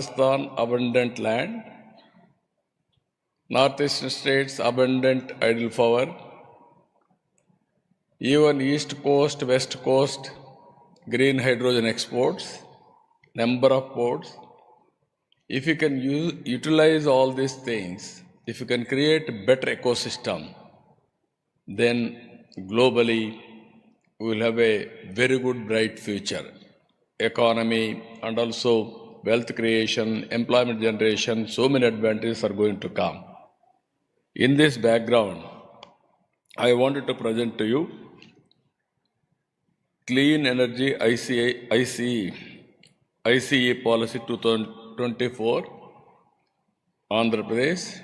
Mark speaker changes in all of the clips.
Speaker 1: Rajasthan, abundant land. Northeastern states, abundant idle power. Even East Coast, West Coast, green hydrogen exports, number of ports. If you can utilize all these things, if you can create a better ecosystem, then globally we will have a very good, bright future. Economy and also wealth creation, employment generation, so many advantages are going to come. In this background, I wanted to present to you Clean Energy ICE Policy 2024, Andhra Pradesh.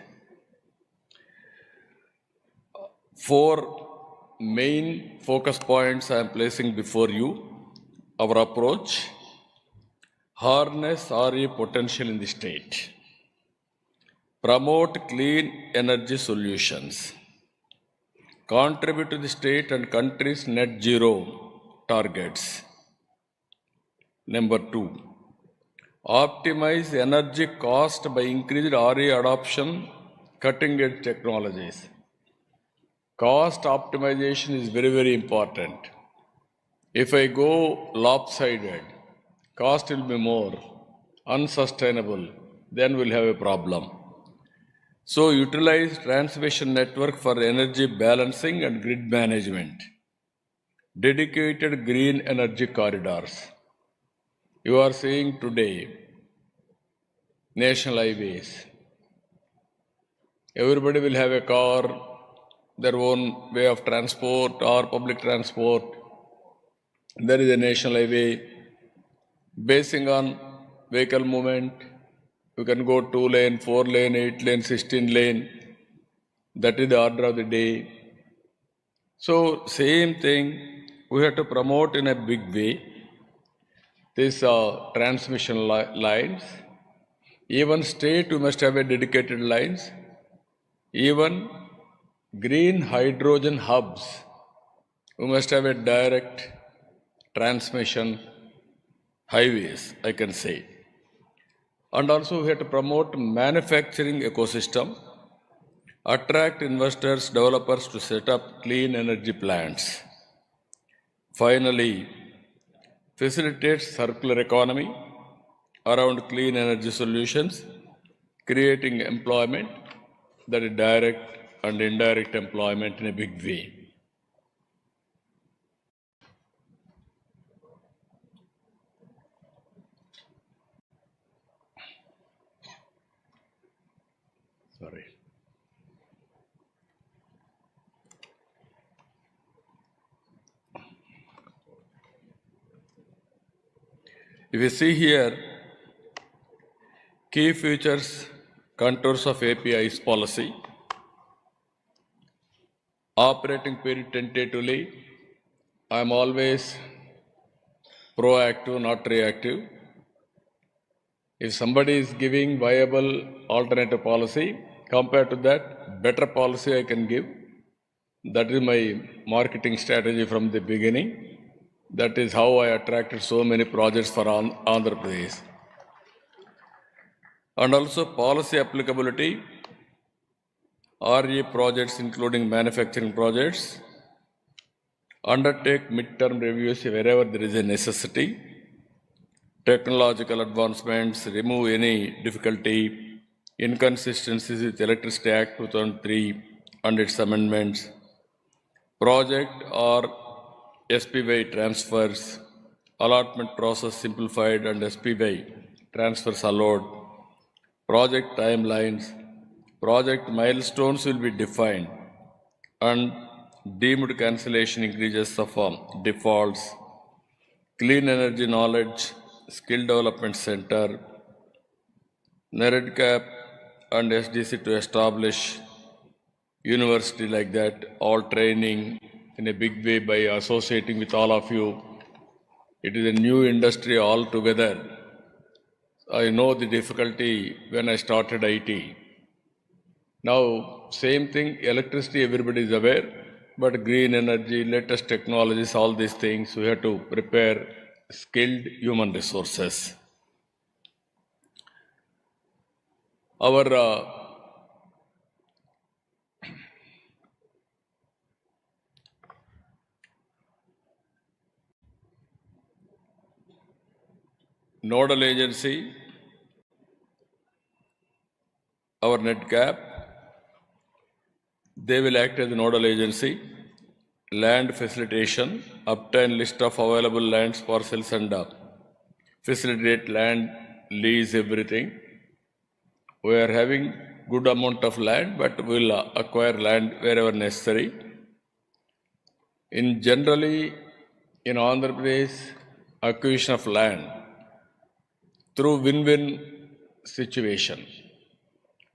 Speaker 1: 4 main focus points I am placing before you. Our approach: harness RE potential in the state, promote clean energy solutions, contribute to the state and country's net zero targets. Number 2, optimize energy cost by increased RE adoption, cutting edge technologies. Cost optimization is very, very important. If I go lopsided, cost will be more, unsustainable, then we'll have a problem. So utilize transmission network for energy balancing and grid management. Dedicated green energy corridors. You are seeing today national highways. Everybody will have a car, their own way of transport or public transport. There is a national highway. Basing on vehicle movement, you can go 2 lane, 4 lane, 8 lane, 16 lane. That is the order of the day. So same thing, we have to promote in a big way these transmission lines. Even state, we must have a dedicated lines. Even green hydrogen hubs, we must have a direct transmission highways, I can say. And also we have to promote manufacturing ecosystem, attract investors, developers to set up clean energy plants. Finally, facilitate circular economy around clean energy solutions, creating employment, that is direct and indirect employment in a big way. Sorry. If you see here, key features, contours of API's policy, operating period tentatively, I am always proactive, not reactive. If somebody is giving viable alternative policy, compared to that, better policy I can give. That is my marketing strategy from the beginning. That is how I attracted so many projects for Andhra Pradesh. And also policy applicability, RE projects including manufacturing projects, undertake midterm reviews wherever there is a necessity, technological advancements, remove any difficulty, inconsistencies with Electricity Act 2003 and its amendments, project or SPY transfers, allotment process simplified and SPY transfers allowed, project timelines, project milestones will be defined, and deemed cancellation increases of defaults, clean energy knowledge, skill development center, NEREDCAP and SDC to establish university like that, all training in a big way by associating with all of you. It is a new industry altogether. I know the difficulty when I started IT. Now, same thing, electricity, everybody is aware, but green energy, latest technologies, all these things, we have to prepare skilled human resources. Our nodal agency, our NetGap, they will act as a nodal agency. Land facilitation, obtain list of available lands, parcels and facilitate land, lease, everything. We are having good amount of land, but we'll acquire land wherever necessary. In generally, in Andhra Pradesh, acquisition of land through win-win situation.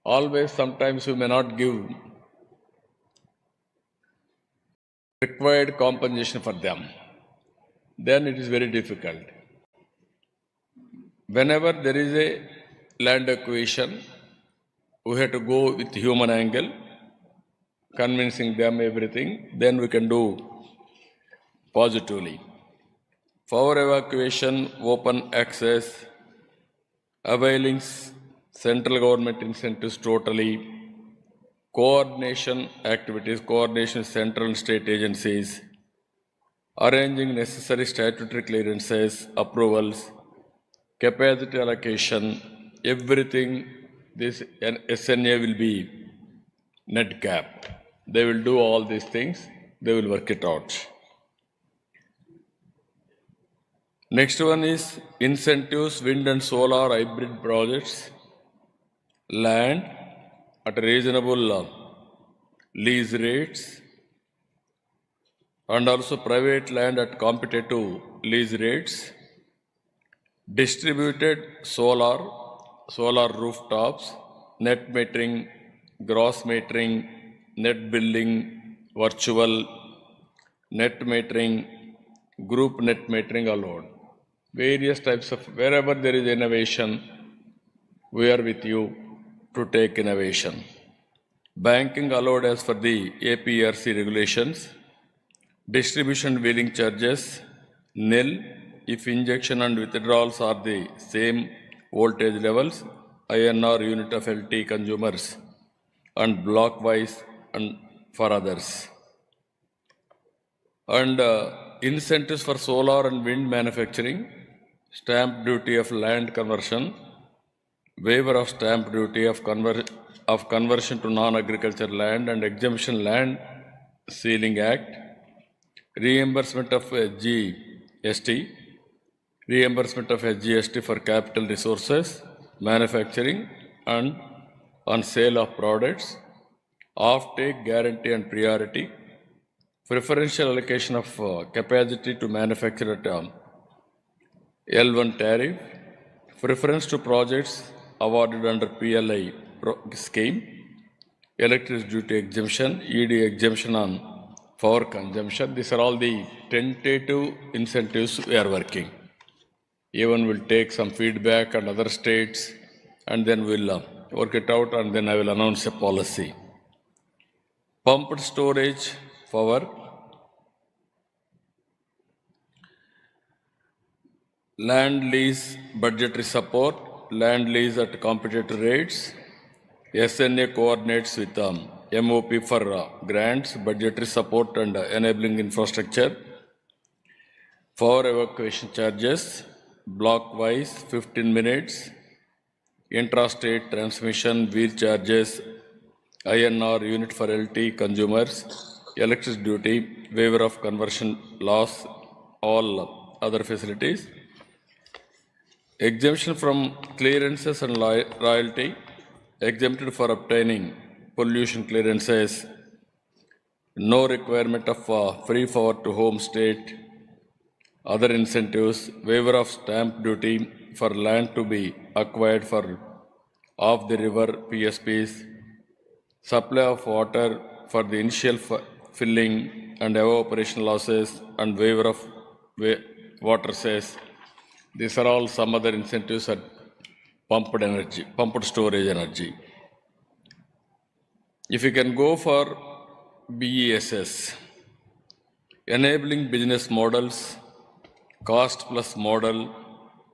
Speaker 1: Always, sometimes we may not give required compensation for them. Then it is very difficult. Whenever there is a land acquisition, we have to go with human angle, convincing them everything, then we can do positively. For evacuation, open access, availing central government incentives totally, coordination activities, coordination central and state agencies, arranging necessary statutory clearances, approvals, capacity allocation, everything, this SNA will be NetGap. They will do all these things, they will work it out. Next one is incentives, wind and solar hybrid projects, land at reasonable lease rates, and also private land at competitive lease rates, distributed solar rooftops, net metering, gross metering, net billing, virtual net metering, group net metering allowed. Various types of, wherever there is innovation, we are with you to take innovation. Banking allowed as per the APRC regulations. Distribution wheeling charges nil if injection and withdrawals are the same voltage levels, INR unit of LT consumers, and block wise and for others. And incentives for solar and wind manufacturing, stamp duty of land conversion, waiver of stamp duty of conversion to non-agriculture land and exemption land ceiling act, reimbursement of SGST, reimbursement of SGST for capital resources, manufacturing and on sale of products, off-take guarantee and priority, preferential allocation of capacity to manufacture at L1 tariff, preference to projects awarded under PLI scheme, electricity duty exemption, ED exemption on power consumption. These are all the tentative incentives we are working. Even will take some feedback and other states, and then we'll work it out, and then I will announce a policy. Pumped storage power, land lease budgetary support, land lease at competitive rates, SNA coordinates with MOP for grants, budgetary support and enabling infrastructure, power evacuation charges, block wise 15 minutes, intrastate transmission, wheel charges, INR unit for LT consumers, electricity duty, waiver of conversion loss, all other facilities, exemption from clearances and royalty, exempted for obtaining pollution clearances, no requirement of free power to home state, other incentives, waiver of stamp duty for land to be acquired for off the river PSPs, supply of water for the initial filling and evaporation losses, and waiver of water cess. These are all some other incentives at pumped energy, pumped storage energy. If you can go for BESS, enabling business models, cost plus model,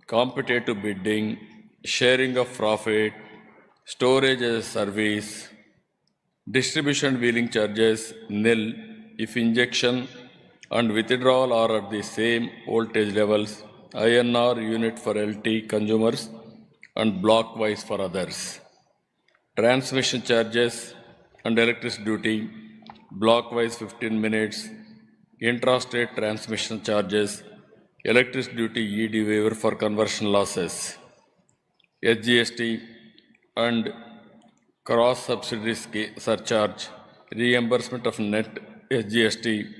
Speaker 1: competitive bidding, sharing of profit, storage as a service, distribution wheeling charges nil if injection and withdrawal are at the same voltage levels, INR unit for LT consumers and blockwise for others. Transmission charges and electricity duty, blockwise 15 minutes, intrastate transmission charges, electricity duty ED waiver for conversion losses, SGST and cross subsidy surcharge, reimbursement of net SGST,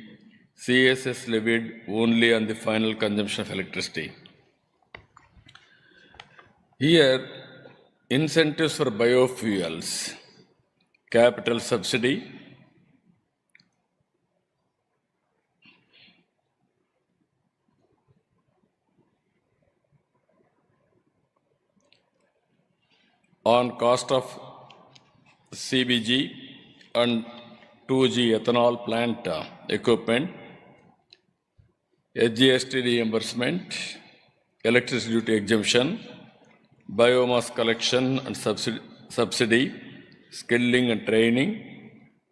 Speaker 1: CSS levied only on the final consumption of electricity. Here, incentives for biofuels, capital subsidy, on cost of CBG and 2G ethanol plant equipment, SGST reimbursement, electricity duty exemption, biomass collection and subsidy, skilling and training,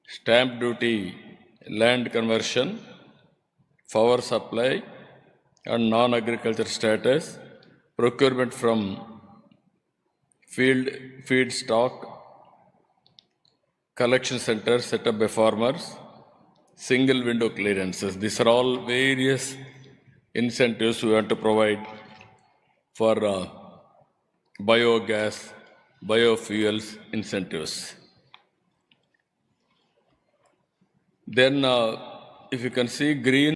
Speaker 1: stamp duty, land conversion, power supply and non-agriculture status, procurement from feed stock, collection centers set up by farmers, single window clearances. These are all various incentives we want to provide for biogas, biofuels incentives. Then if you can see green